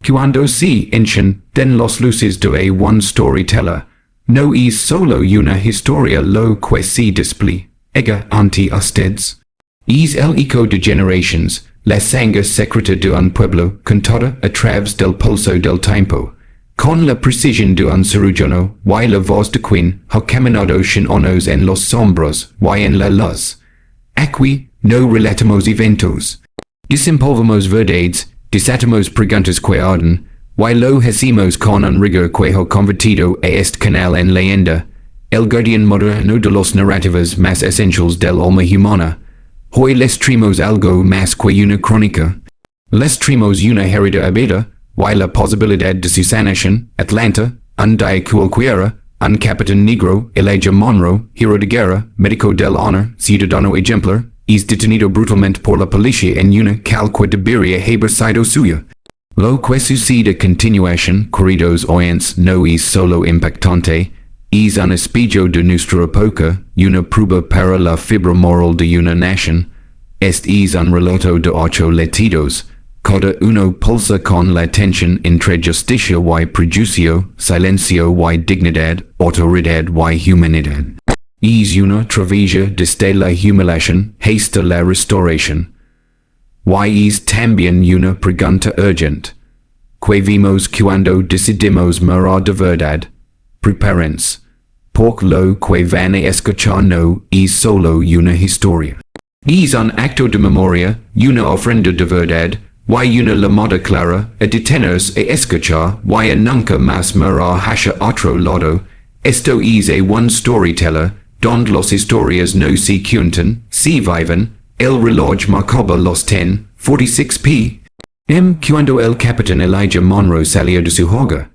cuando se hinchan den los luces de a one storyteller. No es solo una historia lo que se despliega ante ustedes. Es el eco de generations, la sangre secreta de un pueblo, contada a través del pulso del tiempo. Con la precisión de un cirujano, y la voz de quien ha caminado sin onos en los sombros, y en la luz. Aquí no relatamos eventos. Desempolvamos verdades, desatamos preguntas que arden, y lo hacemos con un rigor que ha convertido a este canal en leyenda, el guardián moderno de los narrativas más esenciales del alma humana. Hoy les traemos algo más que una crónica. Les traemos una herida abierta, y la posibilidad de su sanación. Atlanta, un día cualquiera, un capitán negro, Elijah Monroe, hero de guerra, médico del honor, ciudadano ejemplar, es detenido brutalmente por la policía en una calle que debería haber sido suya. Lo que sucede a continuación, queridos oyentes, no es solo impactante, es un espejo de nuestra época, una prueba para la fibra moral de una nación. Este es un relato de 8 latidos. Cada uno pulsa con la tensión entre justicia y prejuicio, silencio y dignidad, autoridad y humanidad. Es una travesía desde la humillación hasta la restauración. Y es también una pregunta urgente. ¿Qué vimos cuando decidimos mirar de verdad? Prepárense. Porque lo que van a escuchar no es solo una historia. Es un acto de memoria, una ofrenda de verdad, y una llamada clara a detenerse a escuchar y a nunca más mirar hacia otro lado. Esto es a one storyteller, donde las historias no se cuentan, se viven. El reloj marcaba los 10:46 p.m. cuando el capitán Elijah Monroe salió de su hogar.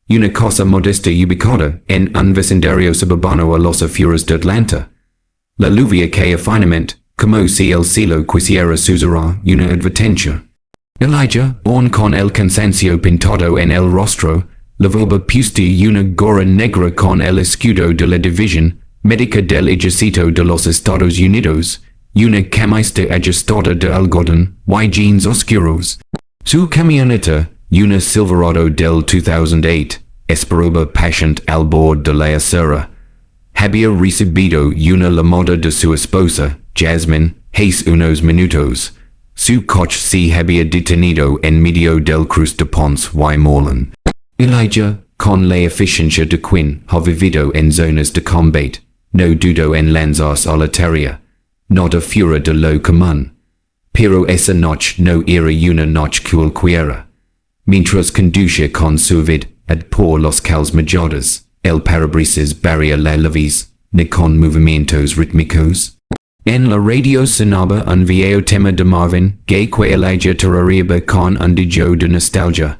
Una cosa modesta y ubicada en un vecindario suburbano a las afueras de Atlanta. La lluvia caía finamente, como si el cielo quisiera susurrar una advertencia. Elijah, aún con el cansancio pintado en el rostro, lavaba puesta una gorra negra con el escudo de la división médica del ejército de los Estados Unidos, una camisa ajustada de algodón, y jeans oscuros. Su camioneta, una Silverado del 2008, esperaba paciente al bord de la acera. Había recibido una llamada de su esposa, Jasmine, hace unos minutos. Su coche se había detenido en medio del Cruz de Ponce y Moreland. Elijah, con la eficiencia de quien ha vivido en zonas de combate, no dudó en lanzarse a la tarea. Nada fuera de lo común. Pero esa noche no era una noche cualquiera. Mientras conducía con suavidad por los calles mayores, el parabrisas barría la luz, ni con movimientos rítmicos. En la radio sonaba un viejo tema de Marvin Gaye que Elijah tarareaba con un dejo de nostalgia.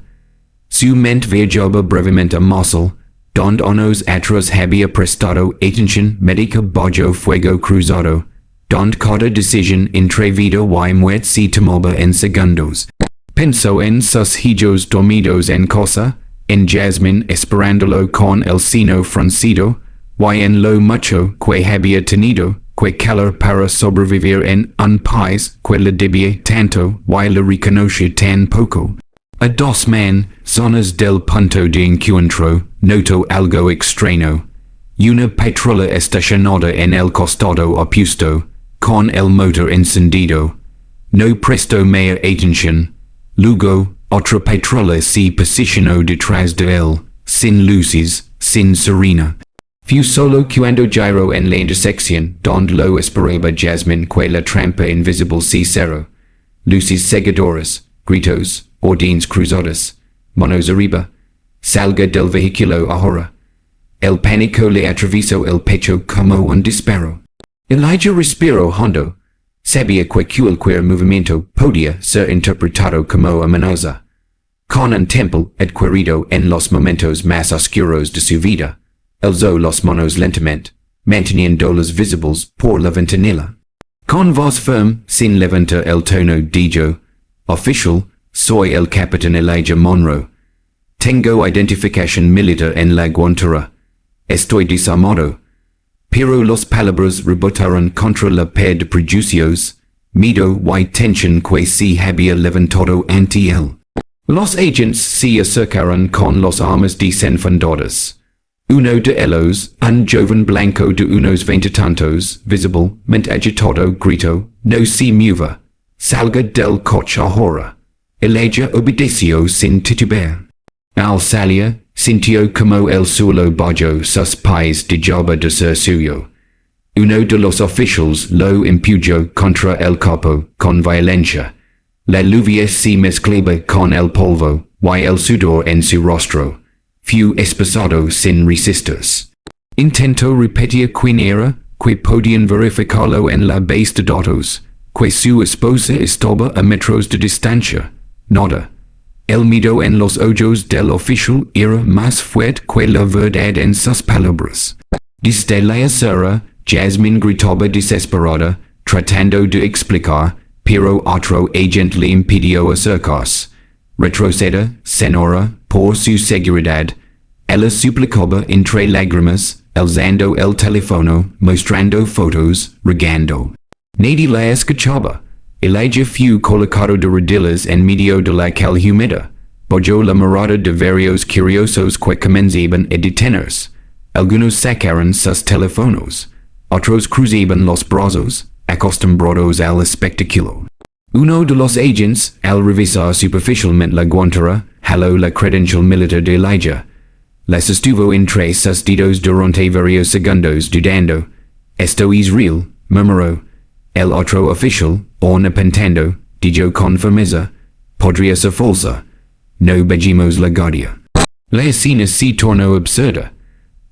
Su mente viajaba brevemente a Mosul, donde unos atrás había prestado atención médica bajo fuego cruzado, donde cada decisión entre vida y muerte se tomaba en segundos. Pensó en sus hijos dormidos en casa, en Jasmine esperándolo con el seno fruncido, y en lo mucho que había tenido que calor para sobrevivir en un país que le debía tanto y le reconoce tan poco. A 2 zonas del punto de encuentro, notó algo extraño. Una patrulla estacionada en el costado opuesto, con el motor encendido. No prestó mayor atención. Luego, otra patrulla se posicionó detrás de él, sin luces, sin sirena. Fue solo cuando giró en la intersección donde lo esperaba Jasmine que la trampa invisible se cerró. Luces seguidoras, gritos, órdenes cruzadas, manos arriba. Salga del vehículo ahora. El pánico le atravesó el pecho como un disparo. Elijah respiró hondo. Sabía que cualquier movimiento podía ser interpretado como amenaza. Con un temple adquirido en los momentos más oscuros de su vida, alzó las manos lentamente, manteniéndolas visibles por la ventanilla. Con voz firme, sin levantar el tono, dijo: Official, soy el capitán Elijah Monroe. Tengo identificación militar en la guantera. Estoy desarmado. Pero las palabras rebotaron contra la pared de prejuicios, miedo y tensión que se había levantado ante él. Los agents se acercaron con los armas desenfundadas. Uno de ellos, un joven blanco de unos veintitantos, visiblemente agitado, gritó, no se mueva, salga del coche ahora. Ella obedeció sin titubear. Al salir, sintió como el suelo bajó sus pies de joba de ser suyo. Uno de los oficiales lo empujó contra el capo con violencia. La lluvia se mezclaba con el polvo, y el sudor en su rostro. Fue expulsado sin resistirse. Intentó repetir quién era, que podían verificarlo en la base de datos, que su esposa estaba a metros de distancia. Nada. El miedo en los ojos del oficial era más fuerte que la verdad en sus palabras. Desde la acera, Jasmine gritaba desesperada, tratando de explicar, pero otro agente le impidió acercarse. Retroceda, señora, por su seguridad. Ella suplicaba entre lágrimas, alzando el teléfono, mostrando fotos, regando. Nadie la escuchaba. Elijah fue colocado de rodillas en medio de la calle húmeda. Bajó la mirada de varios curiosos que comenzaban a detenerse. Algunos sacaron sus teléfonos. Otros cruzaban los brazos, acostumbrados al espectáculo. Uno de los agents, al revisar superficialmente la guantera, jaló la credencial militar de Elijah. La sostuvo entre sus dedos durante varios segundos dudando. Esto es real, murmuró. El otro oficial, ornamentando, dijo con firmeza. Podría ser falsa. No bajemos la guardia. La escena se tornó absurda.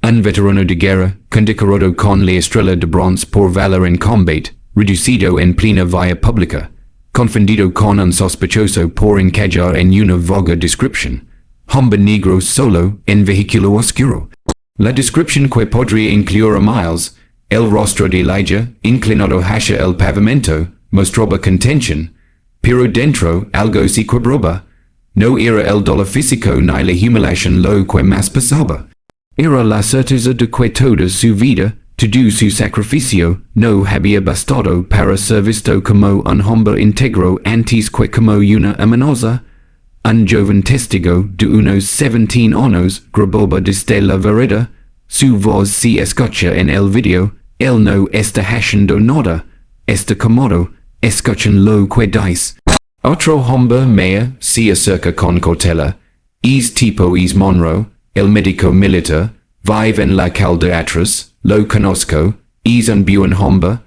Un veterano de guerra, condecorado con la estrella de bronce por valor en combate, reducido en plena vía pública, confundido con un sospechoso por encajar en una vaga descripción. Hombre negro solo, en vehículo oscuro. La descripción que podría incluir a Miles, el rostro de Elijah, inclinado hacia el pavimento, mostraba contención, pero dentro algo se quebraba. No era el dolor físico ni la humiliación lo que más pasaba. Era la certeza de que toda su vida, todo su sacrificio, no había bastado para ser visto como un hombre íntegro antes que como una amenaza. Un joven testigo de unos 17 años grababa desde la vereda. Su voz se escucha en el video. Él no está haciendo nada. Está cómodo. Escuchan lo que dice. Otro hombre mayor se acerca con cautela. Es tipo es Monroe, el médico militar. Vive en la calle de atrás. Lo conozco. Es un buen hombre.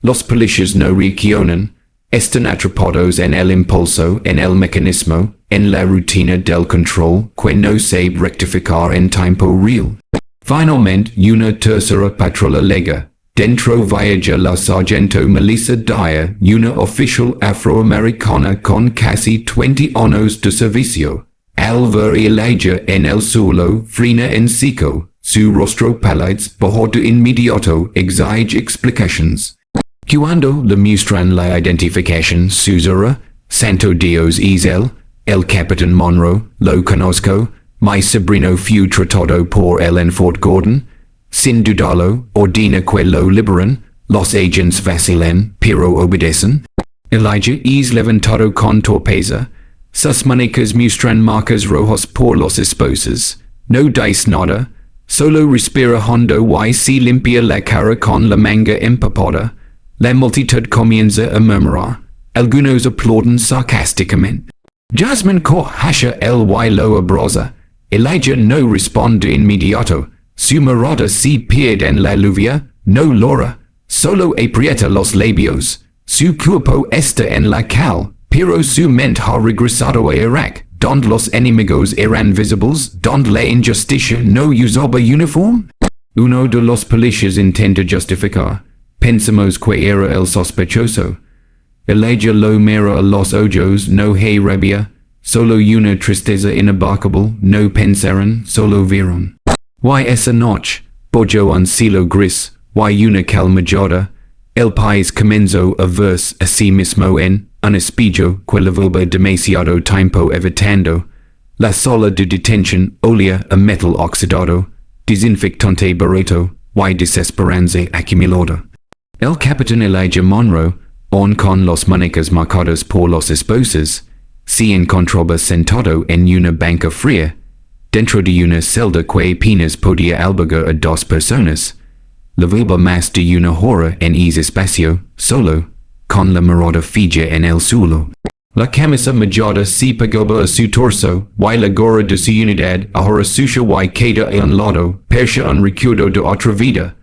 Los policías no reaccionan. Están atrapados en el impulso, en el mecanismo, en la rutina del control que no sabe rectificar en tiempo real. Finalmente, una tercera patrulla llega. Dentro viaja la sargento Melissa Dyer, una oficial afroamericana con casi 20 años de servicio. Al ver Elijah en el suelo, frena en seco. Su rostro pálido, bajo de inmediato, exige explicaciones. Cuando le muestran la identificación suya, Santo Dios es él, el Capitán Monroe, lo conozco, mi sobrino fue tratado por él en Fort Gordon. Sin dudarlo, ordena que lo liberen, los agents vacilan, pero obedecen. Elijah es levantado con torpeza. Sus muñecas muestran marcas rojas por los esposas. No dice nada. Solo respira hondo y se limpia la cara con la manga empapada. La multitud comienza a murmurar. Algunos aplauden sarcásticamente. Jasmine coge hacia el y lo abraza. Elijah no responde inmediato. Su mirada se pierde en la lluvia. No logra. Solo aprieta los labios. Su cuerpo está en la calle, pero su mente ha regresado a Irak, donde los enemigos eran visibles, donde la injusticia no usaba uniforme. Uno de los policías intenta justificar. Pensamos que era el sospechoso. Elijah lo mira a los ojos, no hay rabia, solo una tristeza inabarcable, no pensaron, solo vieron. Y esa noche, bajo un cielo gris, y una calma llora, el país comenzó a verse a sí mismo en un espejo que llevaba demasiado tiempo evitando. La sala de detención olía a metal oxidado, desinfectante barato, y desesperanza acumulada. El Capitán Elijah Monroe, aun con los muñecas marcadas por los esposas, si encontraba sentado en una banca fría, dentro de una celda que apenas podía albergar a dos personas, lavaba más de una hora en ese espacio, solo, con la mirada fija en el suelo. La camisa mojada se pegaba a su torso, y la gorra de su unidad ahora sucia y queda a un lado, percha un recuerdo de otra vida.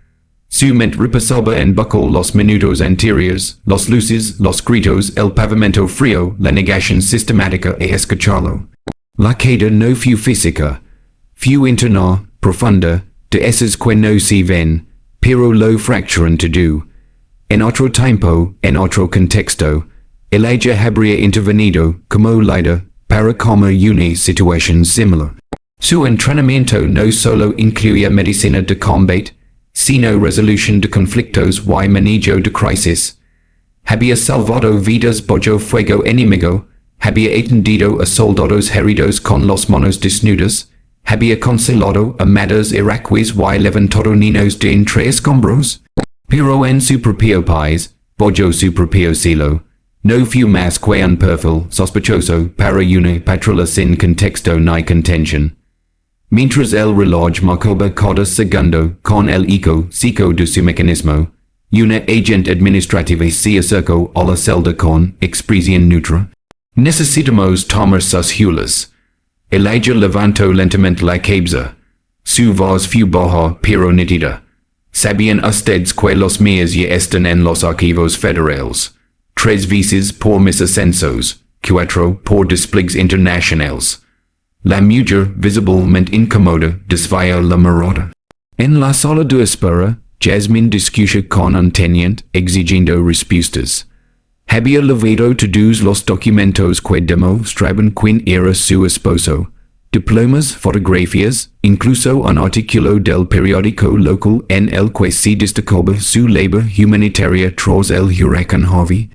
Su mente repasaba en bucle los minutos anteriores, los luces, los gritos, el pavimento frío, la negación sistemática a escucharlo. La queda no fue física, fue interna, profunda, de esas que no se ven, pero lo fracturan todo. En otro tiempo, en otro contexto, ella habría intervenido como líder para como una situación similar. Su entrenamiento no solo incluía medicina de combate, sino resolución de conflictos y manejo de crisis. Había salvado vidas bajo fuego enemigo, había atendido a soldados heridos con las manos desnudas, había consolado a madres iraquíes y levantado niños de entre escombros. Pero en su propio país, bajo su propio cielo, no fue más que un perfil sospechoso para una patrulla sin contexto ni contención. Mientras el reloj marcaba cada segundo con el eco seco de su mecanismo, una agente administrativa se acercó a la celda con expresión neutra. Necesitamos tomar sus hulas. Ella levantó lentamente la cabeza. Su voz fue baja pero nítida. ¿Sabían ustedes que los míos ya están en los archivos federales? 3 veces por mis ascensos, 4 por despliegues internacionales. La mujer, visiblemente incómoda, desvió la mirada. En la sala de espera, Jasmine discute con un teniente, exigiendo respuestas. Había levado todos los documentos que demostraban quién era su esposo. Diplomas, fotografías, incluso un artículo del periódico local en el que se destacaba su labor humanitaria tras el huracán Harvey.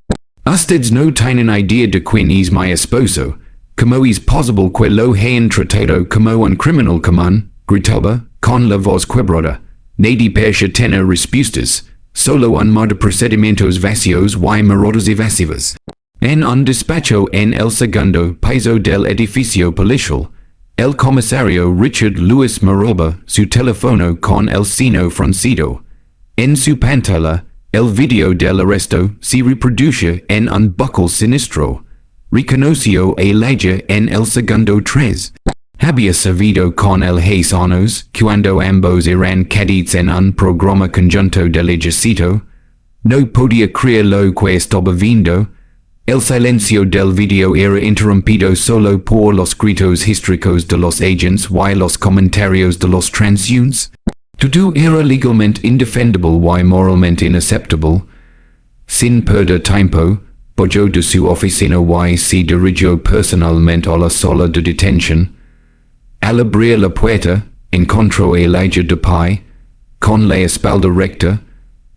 Ustedes no tienen idea de quién es mi esposo. ¿Cómo es posible que lo hayan tratado como un criminal común? Gritaba, con la voz quebrada. Nadie percha tener respuestas, solo un mar de procedimientos vacíos y miradas evasivas. En un despacho en el segundo piso del edificio policial, el comisario Richard Lewis miraba su teléfono con el sino fruncido. En su pantalla, el video del arresto se reproduce en un bucle sinistro. Reconoció a ella en el segundo 3. Había servido con el Haitianos cuando ambos eran cadets en un programa conjunto del ejército. No podía creer lo que estaba viendo. El silencio del video era interrumpido solo por los gritos histéricos de los agentes y los comentarios de los transeúntes. Todo era legalmente indefendible y moralmente inaceptable. Sin perder tiempo, bajo de su oficina y se dirigió personalmente a la sala de detención. Al abrir la puerta, encontró a Elijah de pie, con la espalda recta,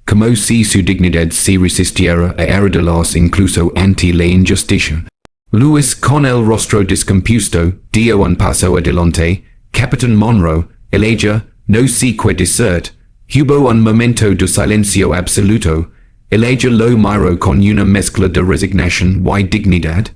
como si su dignidad se resistiera a heredarlos incluso ante la injusticia. Lewis, con el rostro descompuesto, dio un paso adelante. Capitán Monroe, Elijah, no sé qué decir. Hubo un momento de silencio absoluto. Elijah lo miró con una mezcla de resignación y dignidad.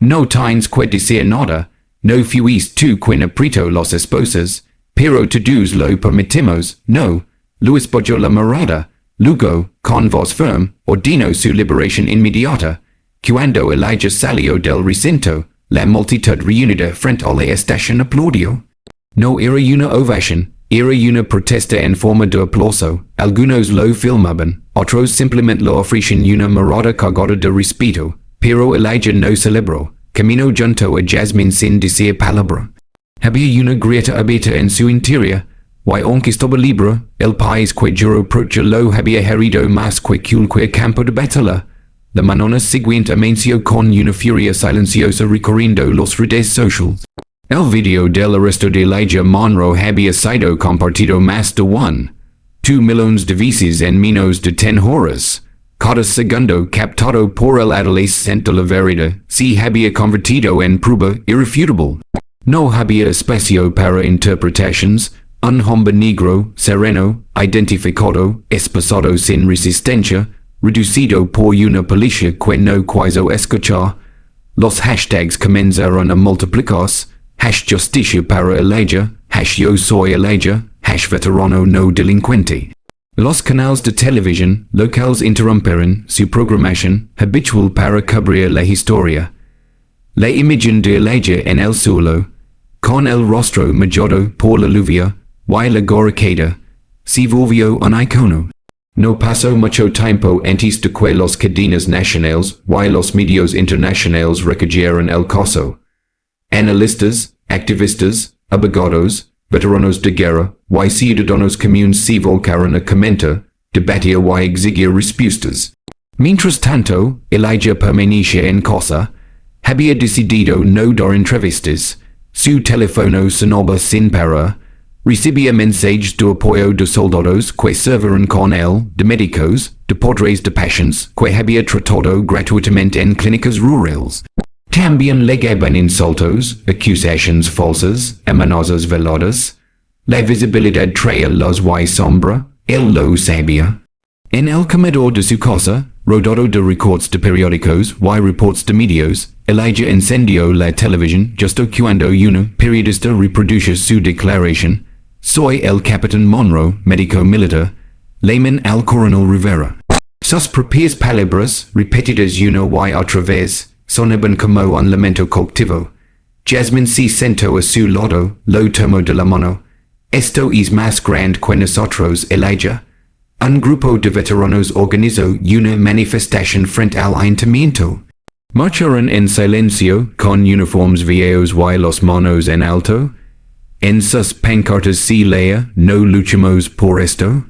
No tienes que decir nada. No fuiste tú quien apretó los esposas, pero todos lo permitimos, no. Lewis bajó la mirada. Luego, con voz firme, ordenó su liberación inmediata. Cuando Elijah salió del recinto, la multitud reunida frente a la estación aplaudió. No era una ovación, era una protesta en forma de aplauso. Algunos lo filmaban, otros simplemente lo ofrecían una mirada cargada de respeto, pero Elijah no celebró. Caminó junto a Jasmine sin decir palabra. Había una grieta abierta en su interior, y aunque estaba libre, el país que juró proche lo había herido más que cualquier campo de batalla. La mañana siguiente amenció con una furia silenciosa recorriendo los redes sociales. El video del arresto de Elijah Monroe había sido compartido más de 2 millones de veces en menos de 10 horas. Cada segundo captado por el adolescente de la vereda se había convertido en prueba irrefutable. No había espacio para interpretaciones. Un hombre negro, sereno, identificado, esposado sin resistencia, reducido por una policía que no quiso escuchar. Los hashtags comenzaron a multiplicarse, hash justicia para Elijah, hash yo soy Elijah, hash veterano no delincuente. Los canales de televisión locales interrumperon su programación habitual para cubrir la historia. La imagen de Elijah en el suelo, con el rostro mallado por la lluvia, y la gorra caída, se volvió un icono. No pasó mucho tiempo antes de que los cadenas nacionales y los medios internacionales recogieron el caso. Analistas, activistas, abogados, veteranos de guerra y ciudadanos comunes se volcaron a comentar, debatir y exigir respuestas. Mientras tanto, Elijah permanecía en casa. Había decidido no dar entrevistas. Su teléfono sonaba sin parar. Recibía mensajes de apoyo de soldados que servían con él, de médicos, de padres de pacientes que había tratado gratuitamente en clínicas rurales. También llegaban insultos, acusaciones falsas, amenazas veladas. La visibilidad traía luz y sombra, él lo sabía. En el comedor de su casa, rodeado de recortes de periódicos y reportes de medios, Elijah encendió la televisión justo cuando una periodista reprodujo su declaración. Soy el Capitán Monroe, médico militar. Llaman al coronel Rivera. Sus propias palabras, repetidas una y otra vez, sonaban como un lamento colectivo. Jasmine se sentó a su lado, lo tomó de la mano. Esto es más grande que nosotros, Elijah. Un grupo de veteranos organizó una manifestación frente al ayuntamiento. Marcharon en silencio, con uniformes viejos y los manos en alto. En sus pancartas se leía, no luchamos por esto.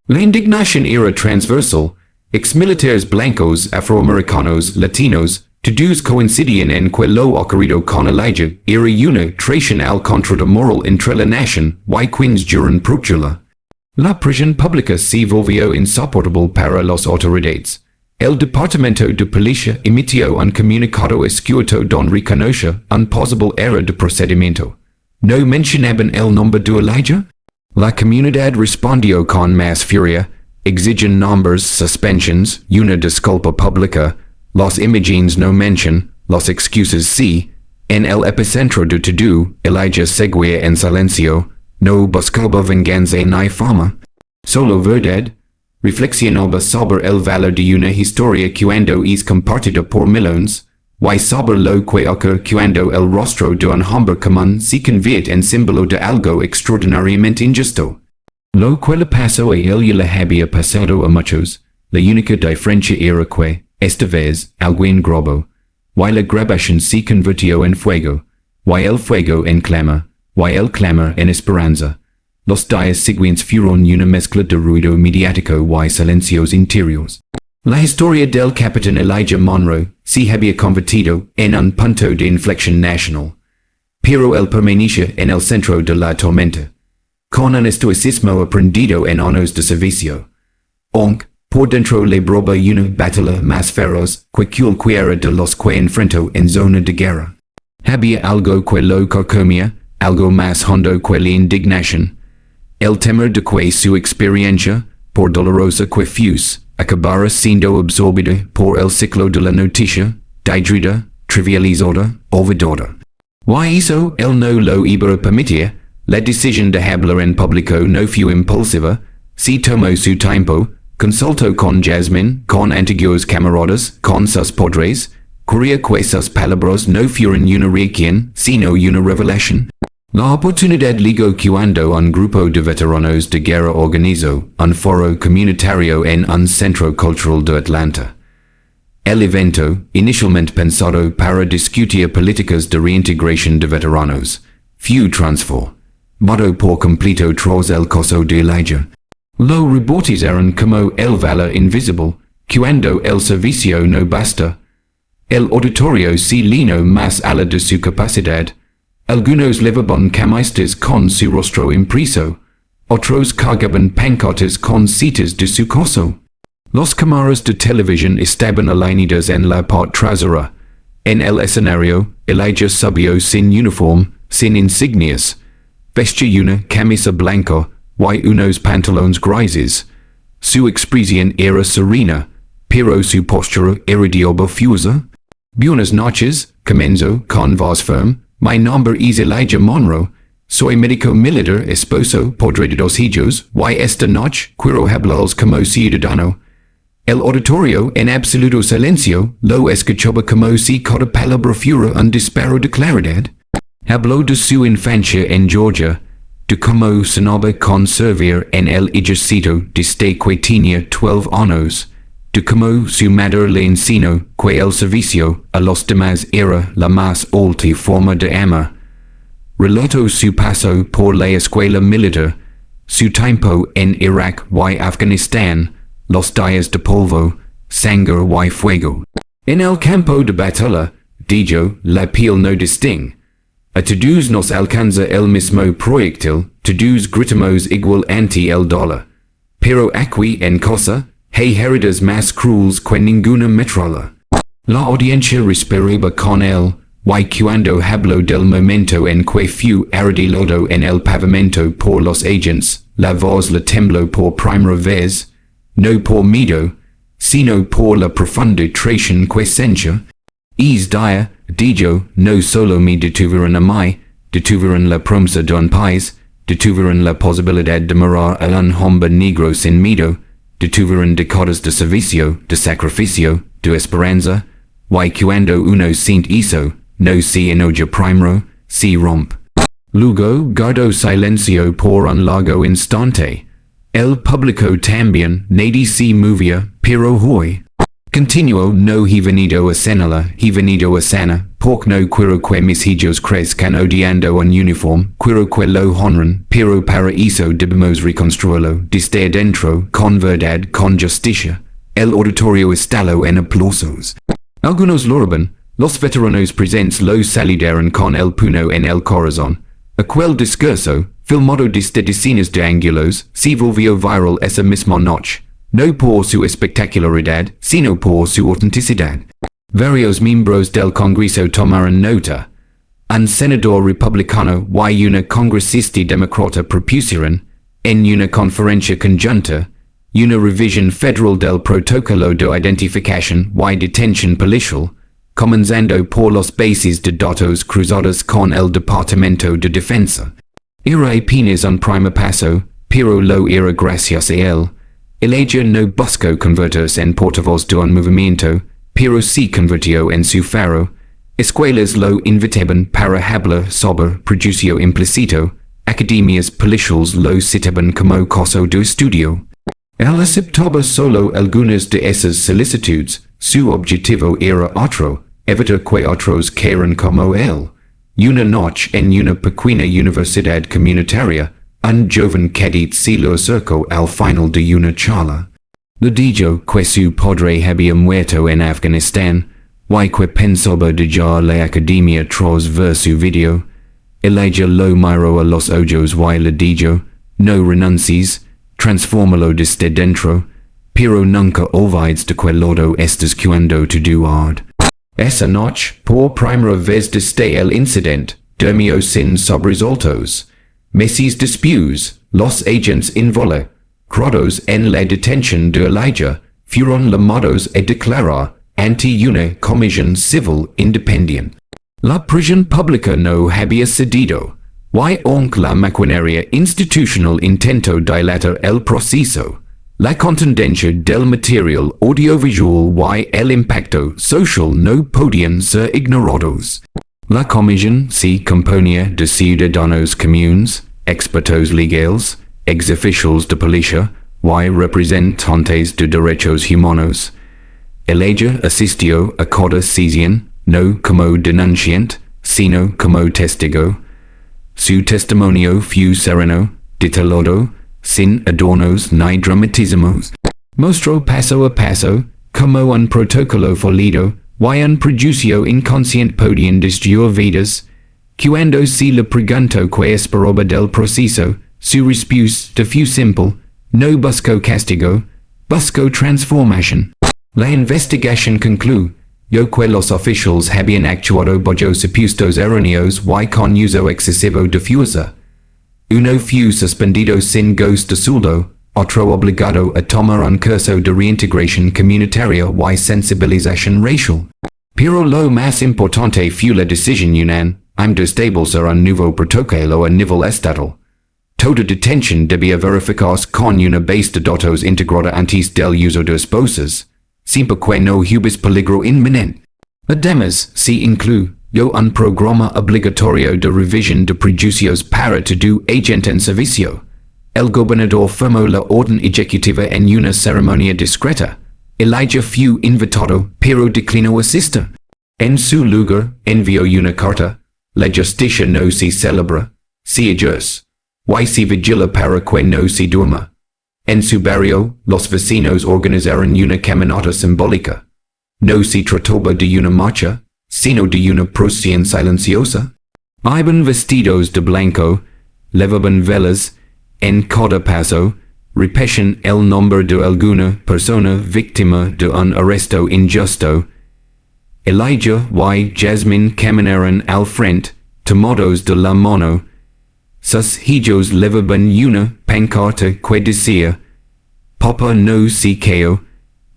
La indignación era transversal. Exmilitares blancos, afroamericanos, latinos, todos coincidían en que lo ocurrido con Elijah era una traición al contrato moral entre la nación y quienes juran protegerla. La prisión pública se volvió insoportable para las autoridades. El departamento de policía emitió un comunicado escueto donde reconoce un posible error de procedimiento. ¿No mencionaban el nombre de Elijah? La comunidad respondió con más furia, exigen nombres, suspensions, una disculpa pública, las imágenes no mencionan, las excusas sí. En el epicentro de todo, Elijah seguía en silencio, no buscaba venganza ni fama. Solo verdad. Reflexionaba sobre el valor de una historia cuando es compartida por millones. Y sobre lo que ocurre cuando el rostro de un hombre común se convierte en símbolo de algo extraordinariamente injusto. Lo que le pasó a él y le había pasado a muchos, la única diferencia era que, esta vez, alguien grabó, y la grabación se convirtió en fuego, y el fuego en clamor, y el clamor en esperanza. Los días siguientes fueron una mezcla de ruido mediático y silencios interiores. La historia del Capitán Elijah Monroe se había convertido en un punto de inflexión nacional. Pero él permanecía en el centro de la tormenta, con un estoicismo aprendido en años de servicio. Aunque, por dentro le brotaba una batalla más feroz que cualquiera de los que enfrentó en zona de guerra. Había algo que lo carcomía, algo más hondo que la indignación. El temor de que su experiencia, por dolorosa que fuese, acabara siendo absorbida por el ciclo de la noticia, digerida, trivializada, olvidada. Y eso él no lo iba a permitir. La decisión de hablar en público no fue impulsiva, se tomó su tiempo, consultó con Jasmine, con antiguos camaradas, con sus padres, quería que sus palabras no fueran una reacción, sino una revelación. La oportunidad llegó cuando un grupo de veteranos de guerra organizó un foro comunitario en un centro cultural de Atlanta. El evento, inicialmente pensado para discutir políticas de reintegración de veteranos, fue transformado por completo tras el caso de Elijah. Los reportes eran como el valor invisible, cuando el servicio no basta. El auditorio se llenó más allá de su capacidad. Algunos llevaban camisas con su rostro impreso, otros cargaban pancartas con citas de su caso. Las cámaras de televisión estaban alineadas en la parte trasera. En el escenario, Elijah subió sin uniforme, sin insignias. Vestía una camisa blanca y unos pantalones grises. Su expresión era serena, pero su postura era de obfusa. Buenas noches, comenzo con voz firme. Mi nombre es Elijah Monroe. Soy médico militar esposo padre de dos hijos. Y esta noche quiero hablarles como ciudadano. El auditorio en absoluto silencio lo escuchaba como si cada palabra fuera un disparo de claridad. Habló de su infancia en Georgia, de cómo sonaba conservar en el ejército desde que tenía 12 años, de cómo su madre le enseñó que el servicio a los demás era la más alta forma de amar. Relató su paso por la escuela militar, su tiempo en Irak y Afganistán, los días de polvo, sangre y fuego. En el campo de batalla, dijo, la piel no distingue. A todos nos alcanza el mismo proyectil, todos gritamos igual ante el dolor. Pero aquí en cosa, hay heridas más crueles que ninguna metralla. La audiencia respiraba con él, y cuando habló del momento en que fue arrodillado en el pavimento por los agents, la voz le tembló por primera vez, no por miedo, sino por la profunda traición que sentía. Es dia, dijo, no solo me detuvieron a mí, detuvieron la promesa de un país, detuvieron la posibilidad de morar a un hombre negro sin miedo, detuvieron décadas de servicio, de sacrificio, de esperanza, y cuando uno siente eso, no se enoja primero, se rompe. Luego guardó silencio por un largo instante. El público también, nadie se movía, pero hoy. Continuó, no he venido a cenarla, he venido a sana, porque no quiero que mis hijos crezcan odiando un uniforme, quiero que lo honren, pero para eso debemos reconstruirlo desde adentro, con verdad, con justicia. El auditorio estalló en aplausos. Algunos loraban, los veteranos presentes lo saludaron con el puño en el corazón. Aquel discurso, filmado desde decenas de ángulos, se volvió viral esa misma noche. No por su espectacularidad, sino por su autenticidad. Varios miembros del Congreso tomaron nota. Un senador republicano y una congresista demócrata propusieron, en una conferencia conjunta, una revisión federal del protocolo de identificación y detención policial, comenzando por los bases de datos cruzados con el Departamento de Defensa. Era apenas un primer paso, pero lo era gracias a él. Elijah no buscó convertirse en portavoz de un movimiento, pero se convirtió en su faro. Escuelas lo invitaban para hablar sobre prejuicio implícito, academias policiales lo citaban como caso de estudio. Él aceptaba solo algunas de esas solicitudes, su objetivo era otro, evitar que otros quieran como él. Una noche en una pequeña universidad comunitaria, un joven cadet se lo acercó al final de una charla. Le dijo que su padre había muerto en Afganistán, y que pensaba dejar la academia tras ver su video. Elijah lo miró a los ojos y le dijo, no renuncies, transfórmalo desde dentro, pero nunca olvides de que lado estás cuando te duard. Esa noche, por primera vez desde el incidente, durmió sin sobresaltos. Meses después, los agents involucrados en la detención de Elijah fueron llamados a declarar ante una comisión civil independiente. La prisión pública no había cedido, y aunque la maquinaria institucional intentó dilatar el proceso, la contundencia del material audiovisual y el impacto social no podían ser ignorados. La comisión se componía de ciudadanos comunes, expertos legales, ex-oficiales de policía y representantes de derechos humanos. Elijah asistió a cada sesión, no como denunciante, sino como testigo. Su testimonio fue sereno, detallado, sin adornos ni dramatismos. Mostró paso a paso, como un protocolo folido, y un prejuicio inconsciente podían destruir vidas. Cuando se le preguntó que esperaba del proceso, su respuesta fue simple, no buscó castigo, buscó transformación. La investigación concluyó que los oficiales habían actuado bajo supuestos erróneos y con uso excesivo de fuerza. Uno fue suspendido sin goce de sueldo, otro obligado a tomar un curso de reintegración comunitaria y sensibilización racial. Pero lo más importante fue la decisión unan, I'm destables a un nuevo protocolo a nivel estatal. Toda detención debía verificarse con una base de datos integrada antes del uso de esposas, siempre que no hubis peligro inminente. Además, se incluye un programa obligatorio de revisión de prejuicios para todo agente en servicio. El gobernador firmó la orden ejecutiva en una ceremonia discreta. Elijah fue invitado, pero declinó asistir. En su lugar, envió una carta. La justicia no se celebra, se adjudica. Y se vigila para que no se duerma. En su barrio, los vecinos organizaron una caminata simbólica. No se trataba de una marcha, sino de una procesión silenciosa. Iban vestidos de blanco, levaban velas, en cada paso, repetían el nombre de alguna persona víctima de un arresto injusto. Elijah y Jasmine caminaron al frente, tomados de la mano. Sus hijos levaban una pancarta que decía, Papa no se quedó,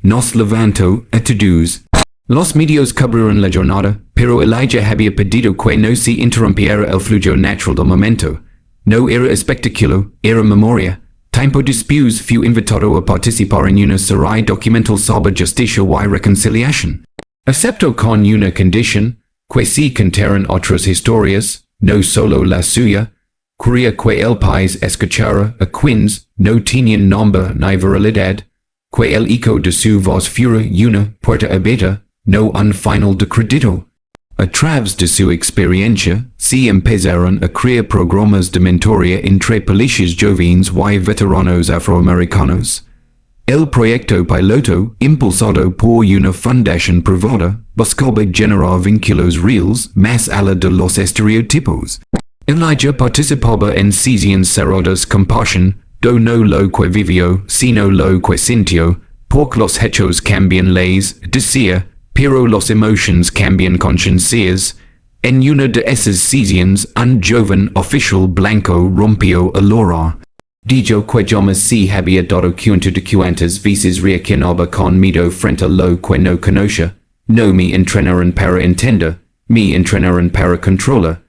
nos levantó a todos. Los medios cubrieron la jornada, pero Elijah había pedido que no se interrumpiera el flujo natural del momento. No era espectáculo, era memoria. Tiempo después fue invitado a participar en una serie documental sobre justicia y reconciliación. Aceptó con una condición, que se contaran otras historias, no solo la suya. Quería que el país escuchara a quienes no tenían nombre ni viralidad, que el eco de su voz fuera una puerta abierta, no un final de crédito. A través de su experiencia, se empezaron a crear programas de mentoría entre policías jóvenes y veteranos afroamericanos. El proyecto piloto, impulsado por una fundación privada, buscaba generar vínculos reales más allá de los estereotipos. Elijah participaba en sesiones cerradas con pasión, no lo que vivió, sino lo que sintió, porque los hechos cambian leyes, decía, pero los emotions cambian conciencias. En una de esas sesiones, un joven oficial blanco rompió el hora. Dijo que jamás se había dado cuenta de que antes veces reaccionaba con miedo frente a lo que no conocía. No me entrenaron para entender, me entrenaron para controlar.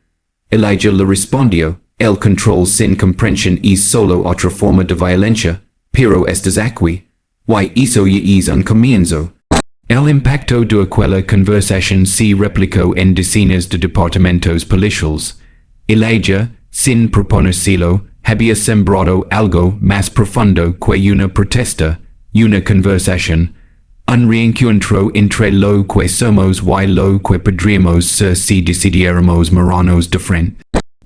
Elijah le respondió, el control sin comprensión es solo otra forma de violencia, pero estás aquí. Y eso ya es un comienzo. El impacto de aquella conversación se replicó en decenas de departamentos policiales. Elijah, sin proponérselo, había sembrado algo más profundo que una protesta, una conversación, un reencuentro entre lo que somos y lo que podríamos ser si decidiéramos mirarnos de frente.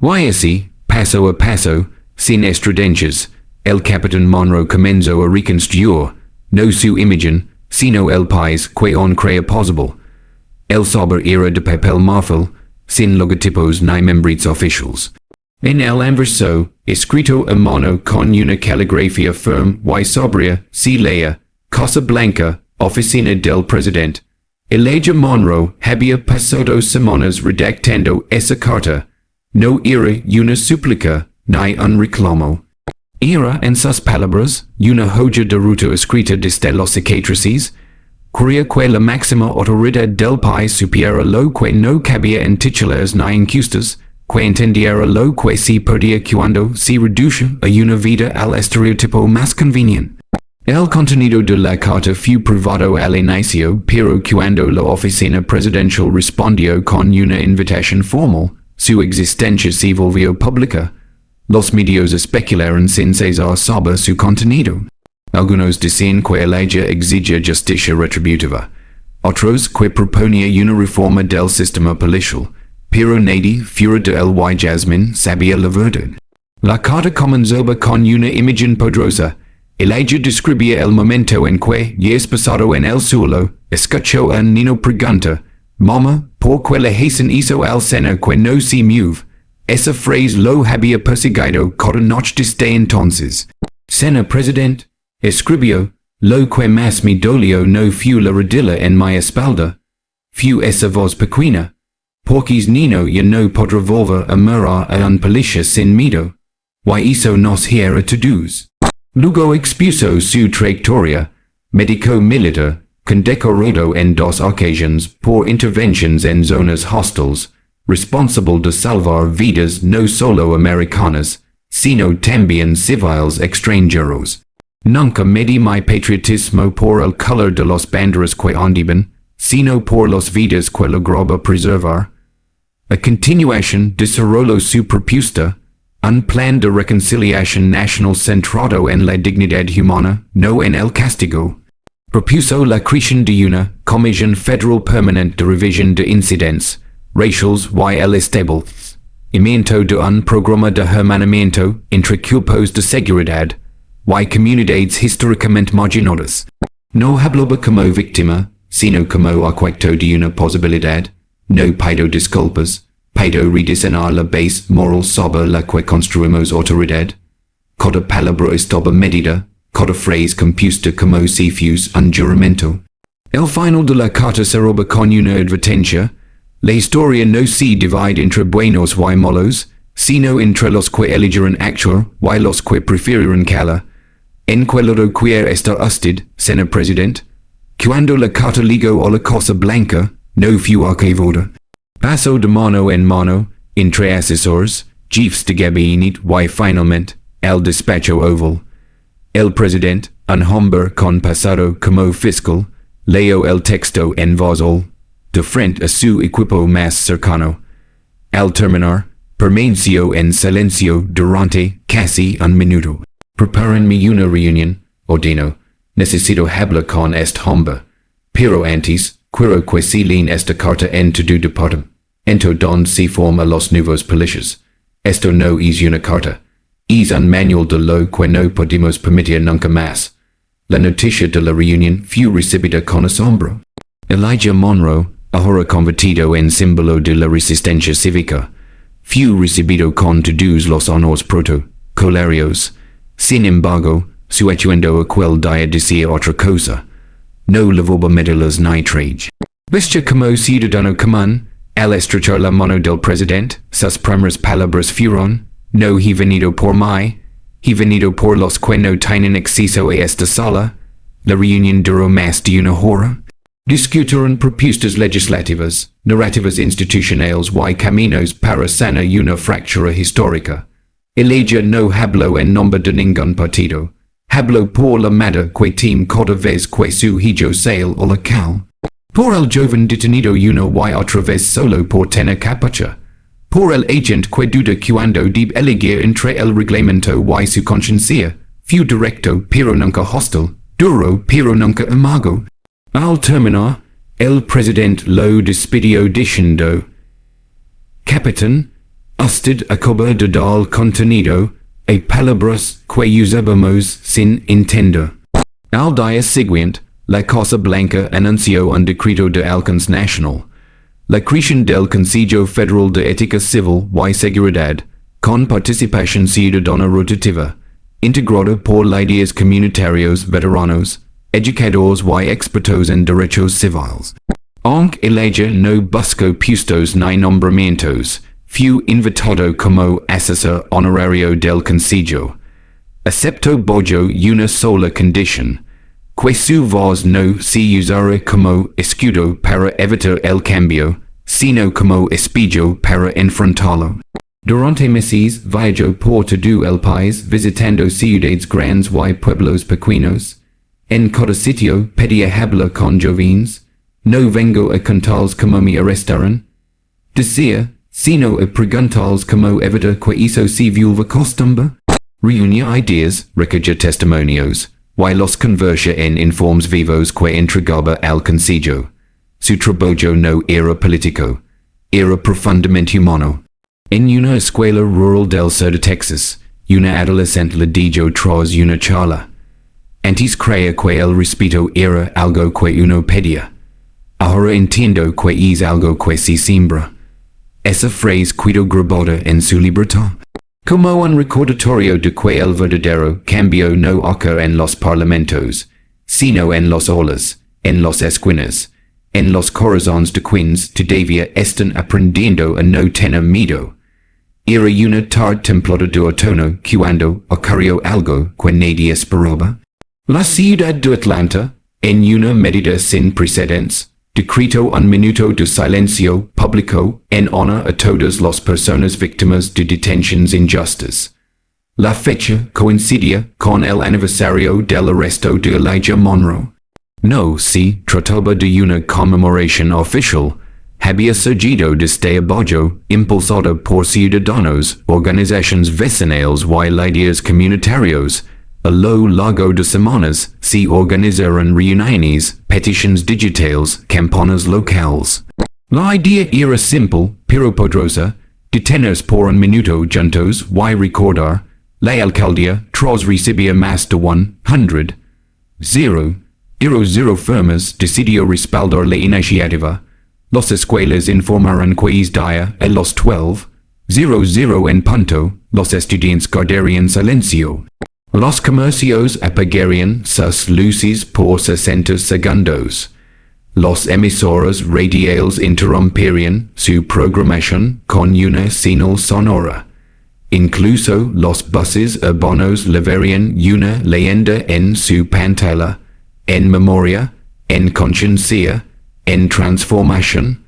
Y así, paso a paso, sin estridencias, el Capitán Monroe comenzó a reconstruir, no su imagen, sino el país que on crea posible. El sobre era de papel marfil, sin logotipos ni membretes oficiales. En el anverso, escrito a mano con una caligrafía firme y sobria, se leía, Casa Blanca, Oficina del Presidente. Elijah Monroe había pasado semanas redactando esa carta. No era una súplica, ni un reclamo. Era, en sus palabras, una hoja de ruta escrita desde los cicatrices. Quería que la máxima autoridad del país supiera lo que no cabía en titulares ni encuestas, que entendiera lo que se perdía cuando se reduce a una vida al estereotipo más conveniente. El contenido de la carta fue privado al inicio, pero cuando la oficina presidencial respondió con una invitación formal, su existencia se volvió pública. Los medios especularon sin cesar sobre su contenido. Algunos decían que Elijah exigía justicia retributiva. Otros que proponía una reforma del sistema policial. Pero nadie, fuera de él y Jasmine, sabía la verdad. La carta comenzaba con una imagen poderosa. Elijah describía el momento en que, días pasado en el suelo, escuchó a un niño preguntar, Mamá, ¿por qué la Jason hizo al seno que no se mueve? Esa frase lo había perseguido cada noche desde entonces. Señor Presidente, escribió, lo que más me dolió no fue la rodilla en mi espalda. Fue esa voz pequeña. Porque es niño ya no podrá volver a mirar a un policía sin miedo. Y eso nos hiera a todos. Luego expuso su trayectoria, médico militar, condecorado en dos ocasiones por interventions en zonas hostiles, responsable de salvar vidas no solo americanas, sino también civiles extranjeros. Nunca medí mi patriotismo por el color de los banderas que ondiban, sino por las vidas que lograba preservar. A continuación desarrolló su propuesta, un plan de reconciliación nacional centrado en la dignidad humana, no en el castigo. Propuso la creación de una comisión federal permanente de revisión de incidentes raciales y el establecimiento de un programa de hermanamiento entre cuerpos de seguridad y comunidades históricamente marginadas. No hablaba como víctima, sino como arquitecto de una posibilidad. No pido disculpas, pido rediseñar la base moral sobre la que construimos autoridad. Cada palabra estaba medida, cada frase compuesta como si fuese un juramento. El final de la carta cerraba con una advertencia. La historia no se divide entre buenos y malos, sino entre los que eligieron actuar y los que prefirieron callar. En que lado quiere estar usted, señor presidente? Cuando la carta ligó a la Casa Blanca, no fue archivada. Pasó de mano en mano, entre asesores, jefes de gabinete y finalmente, al despacho oval. El presidente, un hombre con pasado como fiscal, leyó el texto en voz alta, de frente a su equipo más cercano. Al terminar, permaneció en silencio durante casi un minuto. Prepárenme una reunión, ordeno. Necesito hablar con este hombre. Pero antes, quiero que se leen esta carta en todo departamento donde se forman los nuevos policías. Esto no es una carta. Es un manual de lo que no podemos permitir nunca más. La noticia de la reunión fue recibida con asombro. Elijah Monroe, ahora convertido en símbolo de la resistencia cívica, fue recibido con todos los honores protocolarios. Sin embargo, su atuendo aquel día decía otra cosa. No lavaba medallas ni traje. Vestía como ciudadano común. Al estrechar la mano del presidente, sus primeras palabras fueron: no he venido por mí, he venido por los que no tienen acceso a esta sala. La reunión duró más de una hora. Discutieron propuestas legislativas, narrativas institucionales y caminos para sanar una fractura histórica. Elijah no habló en nombre de ningún partido. Habló por la madre que tem cada vez que su hijo sale a la calle. Por el joven detenido una y otra vez solo por tener capucha. Por el agente que duda cuando debe elegir entre el reglamento y su conciencia. Fue directo pero nunca hostil, duro pero nunca amargo. Al terminar, el presidente lo despidió diciendo: Capitán, usted acaba de dar contenido a palabras que usábamos sin entender. Al día siguiente, la Casa Blanca anunció un decreto de alcance nacional. La creación del Consejo Federal de Ética Civil y Seguridad, con participación ciudadana rotativa, integrada por líderes comunitarios veteranos, educadores y expertos en derechos civiles. Aunque Elijah no buscó puestos ni nombramientos, fue invitado como asesor honorario del Consejo. Aceptó bajo una sola condición: que su voz no se usara como escudo para evitar el cambio, sino como espejo para enfrentarlo. Durante meses viajó por todo el país visitando ciudades grandes y pueblos pequeños. En cada sitio pedía hablar con jóvenes. No vengo a contarles como me arrestaron, decía, sino a preguntarles como evitar que hizo se vuelva costumbre. Reunía ideas, recogía testimonios, y los convertía en informes vivos que entregaba al Consejo. Su trabajo no era político, era profundamente humano. En una escuela rural del sur de Texas, una adolescente le dijo tras una charla: antes creía que el respeto era algo que uno pedía. Ahora entiendo que es algo que se siembra. Esa frase quedó grabada en su libertad, como un recordatorio de que el verdadero cambio no ocurre en los parlamentos, sino en las aulas, en las esquinas, en los corazones de quienes todavía están aprendiendo a no tener miedo. Era una tarde templada de otoño cuando ocurrió algo que nadie esperaba. La ciudad de Atlanta, en una medida sin precedentes, decreto un minuto de silencio público en honor a todas las personas víctimas de detenciones injustas. La fecha coincidia con el aniversario del arresto de Elijah Monroe. No se trataba de una conmemoración oficial. Había surgido desde abajo, impulsada por ciudadanos, organizaciones vecinales y líderes comunitarios. A lo largo de semanas se organizaron reuniones, peticiones digitales, campanas locales. La idea era simple, pero poderosa, detenerse por un minuto juntos y recordar. La alcaldía, tras recibir más de 100 firmas, decidió respaldar la iniciativa. Las escuelas informaron que ese día, a las 12:00 en punto, los estudiantes guardarían silencio. Los comercios apagarían sus luces por 60 segundos. Los emisoras radiales interrumpirían su programación con una señal sonora. Incluso los buses urbanos levarían una leyenda en su pantalla, en memoria, en conciencia, en transformación.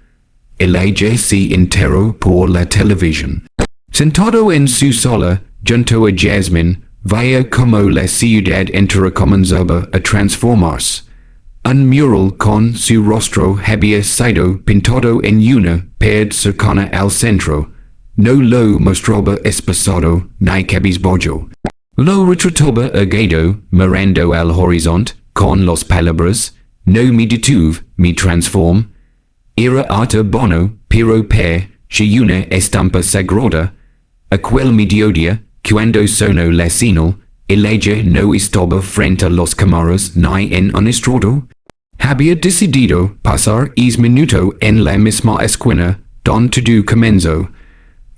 Elijah se enteró por la televisión. Sentado en su sala, junto a Jasmine, veía como la ciudad entera comenzaba a transformarse. Un mural con su rostro había sido pintado en una pared cercana al centro. No lo mostraba espesado ni cabizbajo. Lo retrataba erguido, mirando al horizonte, con las palabras, no me detuve, me transform. Era arte bono, pero per, si una estampa sagrada. Aquel mediodía, cuando sonó la señal, Elijah no estaba frente a las cámaras ni en un estrado. Había decidido pasar ese minuto en la misma esquina donde todo comenzó.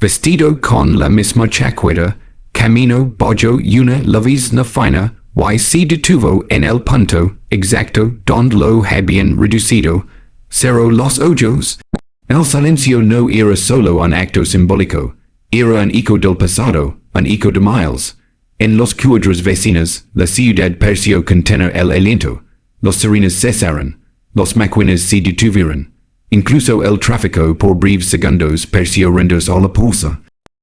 Vestido con la misma chaqueta, camino bajo una llovizna fina, y se detuvo en el punto exacto donde lo habían reducido. Cerró los ojos. El silencio no era solo un acto simbólico, era un eco del pasado, un eco de miles. En los cuadras vecinas, la ciudad pareció contener el aliento. Los sirenas cesaron, los máquinas se detuvieron. Incluso el tráfico por breves segundos pareció rendirse a la pulsa.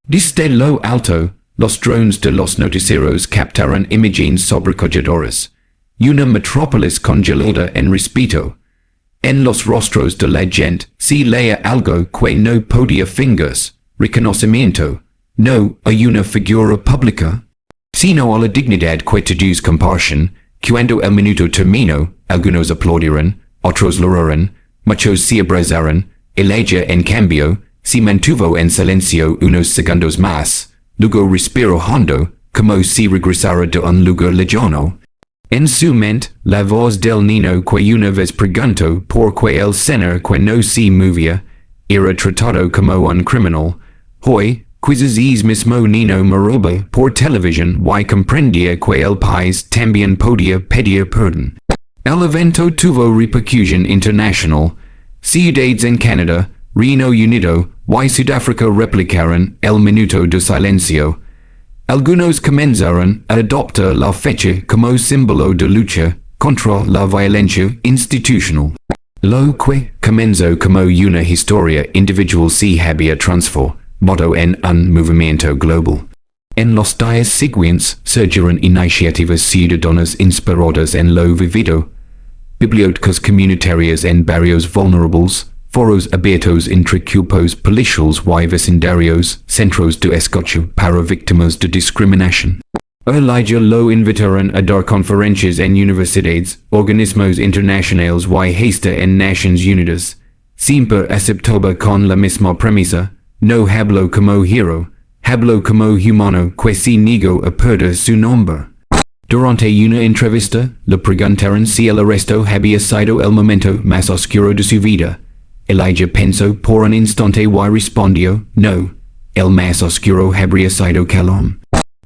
Desde lo alto, los drones de los noticieros captaron imágenes sobrecogedoras. Una metrópolis congelada en respeto. En los rostros de la gente se leía algo que no podía fingerse, reconocimiento, no a una figura pública, sino a la dignidad que todos comparten. Cuando el minuto terminó, algunos aplaudieron, otros lloraron, muchos se abrazaron. Elijah, en cambio, se mantuvo en silencio unos segundos más, luego respiró hondo, como si regresara de un lugar lejano. En su mente, la voz del niño que una vez preguntó por qué el señor que no se movía era tratado como un criminal. Hoy, quizás ese mismo niño miraba por televisión y comprendía que el país también podía pedir perdón. El evento tuvo repercusión internacional. Ciudades en Canadá, Reino Unido y Sudáfrica replicaron el minuto de silencio. Algunos comenzaron a adoptar la fecha como símbolo de lucha contra la violencia institucional. Lo que comenzó como una historia individual se había transformado en un movimiento global. En los días siguientes surgieron iniciativas ciudadanas inspiradas en lo vivido. Bibliotecas comunitarias en barrios vulnerables, foros abiertos entre grupos policiales y vecindarios, centros de escucha para víctimas de discriminación. Elijah lo invitaron a dar conferencias en universidades, organismos internacionales y hasta en Naciones Unidas. Siempre aceptaba con la misma premisa, no habló como hero, habló como humano que se negó a perder su nombre. Durante una entrevista, le preguntaron si el arresto había sido el momento más oscuro de su vida. Elijah pensó por un instante y respondió, no, el más oscuro habría sido Calum.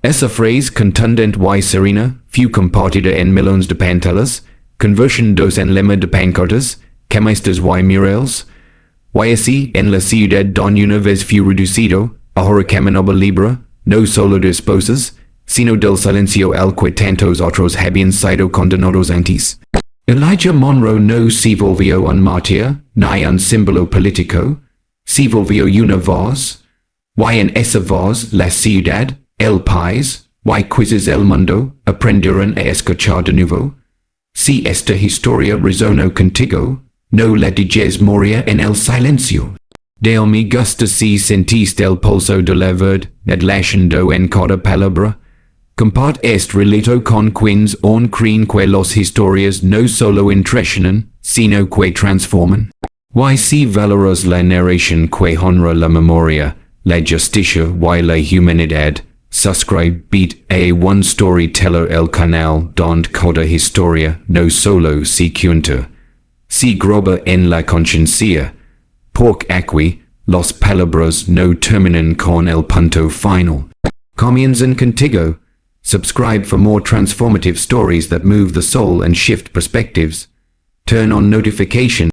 Esa frase contundente y serena fue compartida en millones de pantallas, convertidos en lema de pancartas, camisas y murales. Y así, en la ciudad donde una vez fue reducido, ahora caminaba libre, no solo de esposas, sino del silencio al que tantos otros habían sido condenados antes. Elijah Monroe no si volvió un martir, ni un símbolo político, si volvió una voz, y en esa voz la ciudad, el país, y quizzes el mundo, aprendieron a escuchar de nuevo. Si esta historia resonó contigo, no la dejes morir en el silencio. Del me gusta si sentiste el pulso de la verdad latiendo en cada palabra. Compart este relato con quienes on creen que las historias no solo entretienen, sino que transforman. Y si valoras la narración que honra la memoria, la justicia y la humanidad, suscribe a One Storyteller el canal donde cada historia no solo se cuenta, se groba en la conciencia, porque aquí, las palabras no terminan con el punto final. Comienzan contigo. Subscribe for more transformative stories that move the soul and shift perspectives. Turn on notifications